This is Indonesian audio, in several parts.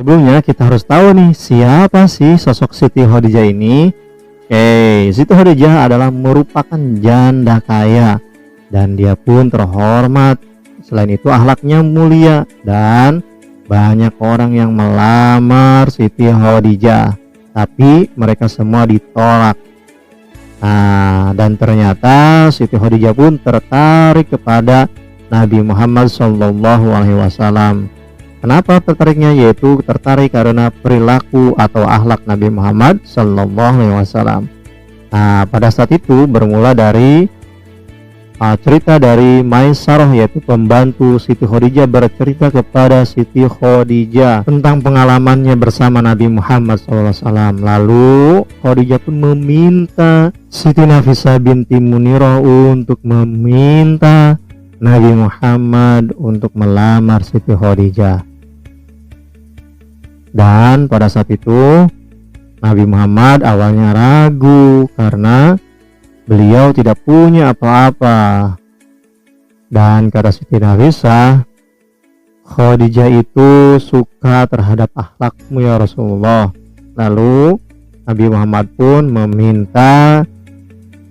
Sebelumnya kita harus tahu nih, siapa sih sosok Siti Khadijah ini? Siti Khadijah adalah merupakan janda kaya dan dia pun terhormat. Selain itu akhlaknya mulia dan banyak orang yang melamar Siti Khadijah, tapi mereka semua ditolak. Nah, dan ternyata Siti Khadijah pun tertarik kepada Nabi Muhammad SAW. Kenapa tertariknya? Yaitu tertarik karena perilaku atau akhlak Nabi Muhammad SAW. Nah, pada saat itu bermula dari cerita dari Maisarah, yaitu pembantu Siti Khadijah, bercerita kepada Siti Khadijah tentang pengalamannya bersama Nabi Muhammad SAW. Lalu Khadijah pun meminta Siti Nafisah binti Munirah untuk meminta Nabi Muhammad untuk melamar Siti Khadijah. Dan pada saat itu Nabi Muhammad awalnya ragu karena beliau tidak punya apa-apa. Dan kata Siti Nafisah, Khadijah itu suka terhadap akhlakmu ya Rasulullah. Lalu Nabi Muhammad pun meminta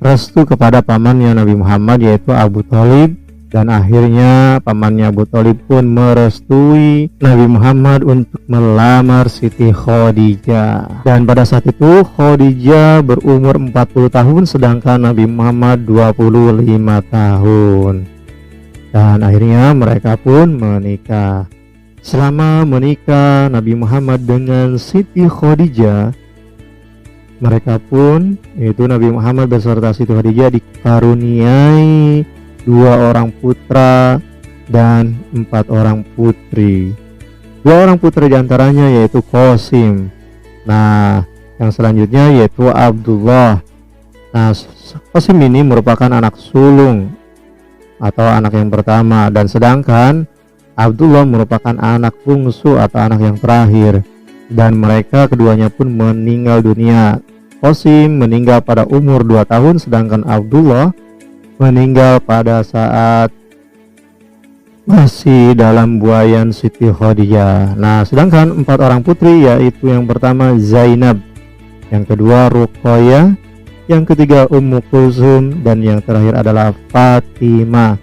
restu kepada pamannya Nabi Muhammad, yaitu Abu Thalib. Dan akhirnya pamannya Abu Thalib pun merestui Nabi Muhammad untuk melamar Siti Khadijah. Dan pada saat itu Khadijah berumur 40 tahun sedangkan Nabi Muhammad 25 tahun. Dan akhirnya mereka pun menikah. Selama menikah Nabi Muhammad dengan Siti Khadijah, mereka pun, yaitu Nabi Muhammad beserta Siti Khadijah, dikaruniai 2 orang putra dan 4 orang putri. 2 orang putra diantaranya yaitu Qasim. Nah, yang selanjutnya yaitu Abdullah. Nah, Qasim ini merupakan anak sulung atau anak yang pertama, dan sedangkan Abdullah merupakan anak bungsu atau anak yang terakhir. Dan mereka keduanya pun meninggal dunia. Qasim meninggal pada umur 2 tahun sedangkan Abdullah meninggal pada saat masih dalam buayan Siti Khadijah. Nah, sedangkan 4 orang putri yaitu yang pertama Zainab, yang kedua Ruqayyah, yang ketiga Ummu Kulsum, dan yang terakhir adalah Fatimah.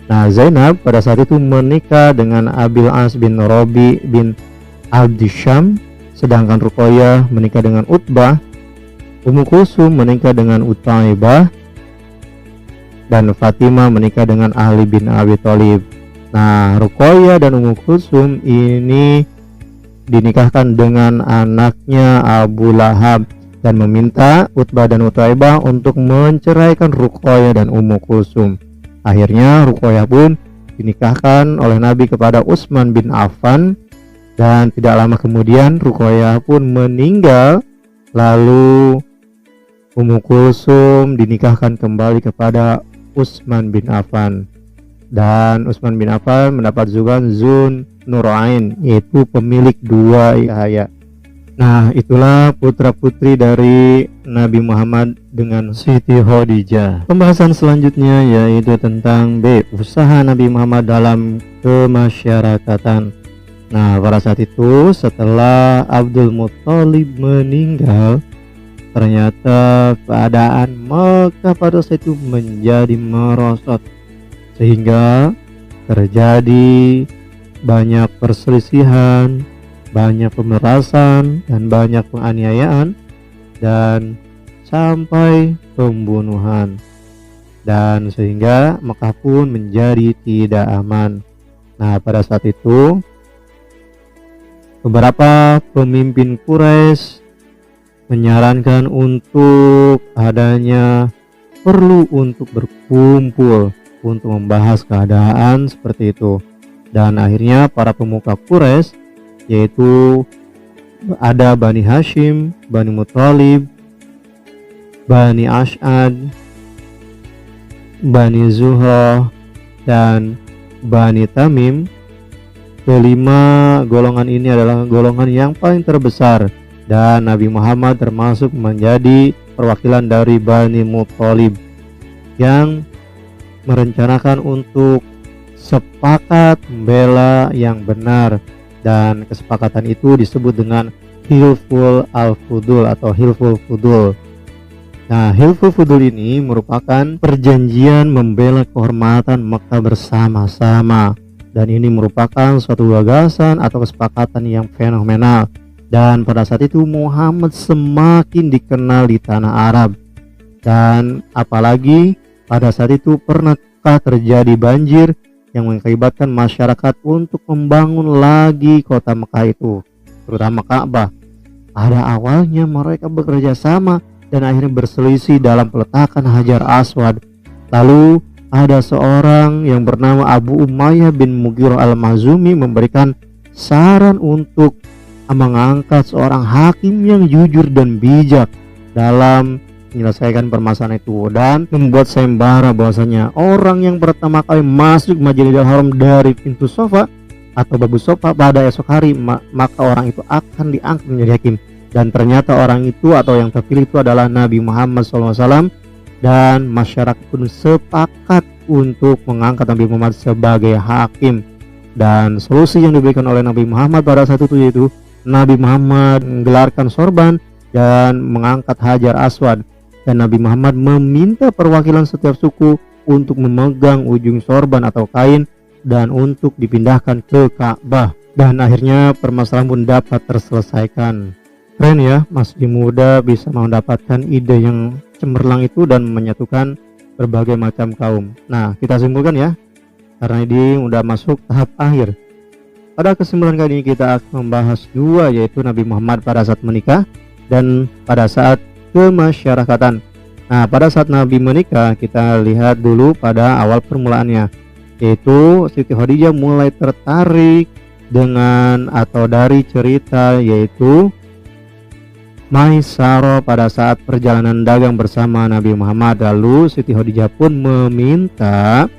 Nah, Zainab pada saat itu menikah dengan Abil As bin Rabi bin Abdisham, sedangkan Ruqayyah menikah dengan Utbah, Ummu Kulsum menikah dengan Utaibah, dan Fatimah menikah dengan Ali bin Abi Thalib. Nah, Ruqayyah dan Ummu Kulsum ini dinikahkan dengan anaknya Abu Lahab dan meminta Utbah dan Utaibah untuk menceraikan Ruqayyah dan Ummu Kulsum. Akhirnya Ruqayyah pun dinikahkan oleh Nabi kepada Utsman bin Affan, dan tidak lama kemudian Ruqayyah pun meninggal. Lalu Ummu Kulsum dinikahkan kembali kepada Utsman bin Affan, dan Utsman bin Affan mendapat julukan Zun Nurain, yaitu pemilik 2 cahaya. Nah, itulah putra putri dari Nabi Muhammad dengan Siti Khadijah. Pembahasan selanjutnya yaitu tentang usaha Nabi Muhammad dalam kemasyarakatan. Nah, pada saat itu setelah Abdul Muthalib meninggal, ternyata keadaan Makkah pada saat itu menjadi merosot, sehingga terjadi banyak perselisihan, banyak pemerasan, dan banyak penganiayaan, dan sampai pembunuhan. Dan sehingga Makkah pun menjadi tidak aman. Nah, pada saat itu beberapa pemimpin Quraisy menyarankan untuk adanya perlu untuk berkumpul untuk membahas keadaan seperti itu. Dan akhirnya para pemuka Quraisy, yaitu ada Bani Hashim, Bani Muthalib, Bani Ash'ad, Bani Zuhrah, dan Bani Tamim. Kelima golongan ini adalah golongan yang paling terbesar, dan Nabi Muhammad termasuk menjadi perwakilan dari Bani Muthalib yang merencanakan untuk sepakat membela yang benar dan kesepakatan itu disebut dengan Hilful al-Fudul atau Hilful Fudul. Nah, Hilful Fudul ini merupakan perjanjian membela kehormatan Mekah bersama-sama, dan ini merupakan suatu gagasan atau kesepakatan yang fenomenal. Dan pada saat itu Muhammad semakin dikenal di tanah Arab, dan apalagi pada saat itu pernah terjadi banjir yang mengakibatkan masyarakat untuk membangun lagi kota Mekah itu, terutama Ka'bah. Pada awalnya mereka bekerja sama dan akhirnya berselisih dalam peletakan Hajar Aswad. Lalu ada seorang yang bernama Abu Umayyah bin Mughirah al-Makhzumi memberikan saran untuk mengangkat seorang hakim yang jujur dan bijak dalam menyelesaikan permasalahan itu, dan membuat sayembara bahwasanya orang yang pertama kali masuk Masjidil Haram dari pintu Sofa atau Babu Sofa pada esok hari, maka orang itu akan diangkat menjadi hakim. Dan ternyata orang itu atau yang terpilih itu adalah Nabi Muhammad SAW, dan masyarakat pun sepakat untuk mengangkat Nabi Muhammad sebagai hakim. Dan solusi yang diberikan oleh Nabi Muhammad pada saat itu yaitu Nabi Muhammad menggelarkan sorban dan mengangkat Hajar Aswad, dan Nabi Muhammad meminta perwakilan setiap suku untuk memegang ujung sorban atau kain dan untuk dipindahkan ke Ka'bah, dan akhirnya permasalahan pun dapat terselesaikan. Keren ya, masih muda bisa mendapatkan ide yang cemerlang itu dan menyatukan berbagai macam kaum. Nah, kita simpulkan ya, karena ini udah masuk tahap akhir. Pada kesimpulan kali ini kita akan membahas dua, yaitu Nabi Muhammad pada saat menikah dan pada saat kemasyarakatan. Nah, pada saat Nabi menikah kita lihat dulu pada awal permulaannya, yaitu Siti Khadijah mulai tertarik dengan atau dari cerita yaitu Maisarah pada saat perjalanan dagang bersama Nabi Muhammad. Lalu Siti Khadijah pun meminta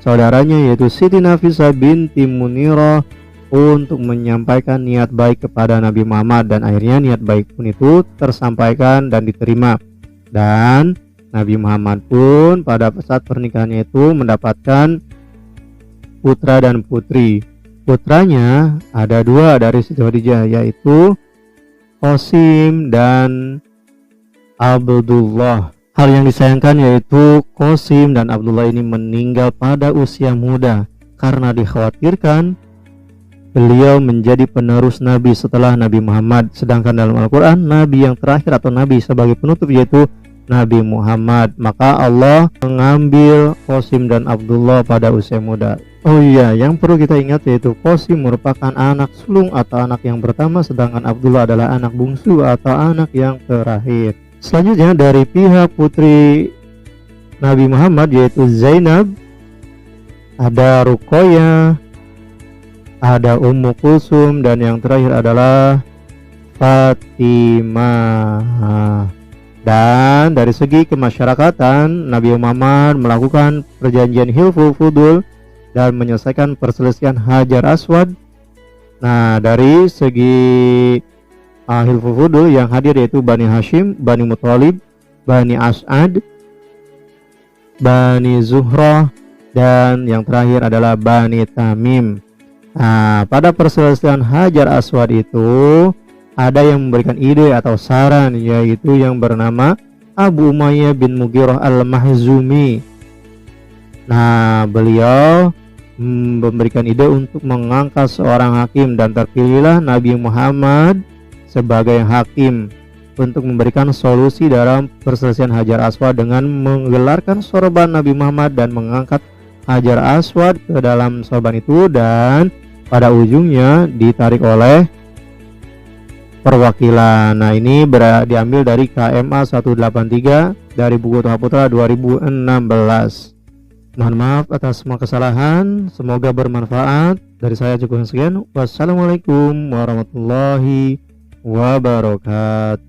saudaranya yaitu Siti Nafisah binti Munirah untuk menyampaikan niat baik kepada Nabi Muhammad, dan akhirnya niat baik pun itu tersampaikan dan diterima. Dan Nabi Muhammad pun pada saat pernikahannya itu mendapatkan putra dan putri. Putranya ada dua dari Siti Khadijah, yaitu Qasim dan Abdullah. Hal yang disayangkan yaitu Qasim dan Abdullah ini meninggal pada usia muda karena dikhawatirkan beliau menjadi penerus Nabi setelah Nabi Muhammad. Sedangkan dalam Al-Quran, Nabi yang terakhir atau Nabi sebagai penutup yaitu Nabi Muhammad. Maka Allah mengambil Qasim dan Abdullah pada usia muda. Oh iya, yang perlu kita ingat yaitu Qasim merupakan anak sulung atau anak yang pertama, sedangkan Abdullah adalah anak bungsu atau anak yang terakhir. Selanjutnya dari pihak putri Nabi Muhammad yaitu Zainab, ada Ruqayyah, ada Ummu Kulsum, dan yang terakhir adalah Fatimah. Dan dari segi kemasyarakatan, Nabi Muhammad melakukan perjanjian Hilful Fudul dan menyelesaikan perselisihan Hajar Aswad. Nah, dari segi Hilful Fudul yang hadir yaitu Bani Hashim, Bani Muthalib, Bani As'ad, Bani Zuhrah, dan yang terakhir adalah Bani Tamim. Nah, pada perselisihan Hajar Aswad itu ada yang memberikan ide atau saran, yaitu yang bernama Abu Umayyah bin Mughirah al-Makhzumi. Nah, beliau memberikan ide untuk mengangkat seorang hakim, dan terpilihlah Nabi Muhammad sebagai hakim untuk memberikan solusi dalam perselisihan Hajar Aswad dengan menggelarkan sorban Nabi Muhammad dan mengangkat Hajar Aswad ke dalam sorban itu, dan pada ujungnya ditarik oleh perwakilan. Nah, ini diambil dari KMA 183 dari buku Toha Putra 2016. Mohon maaf atas semua kesalahan, semoga bermanfaat. Dari saya cukup sekian. Wassalamualaikum warahmatullahi wabarakatuh.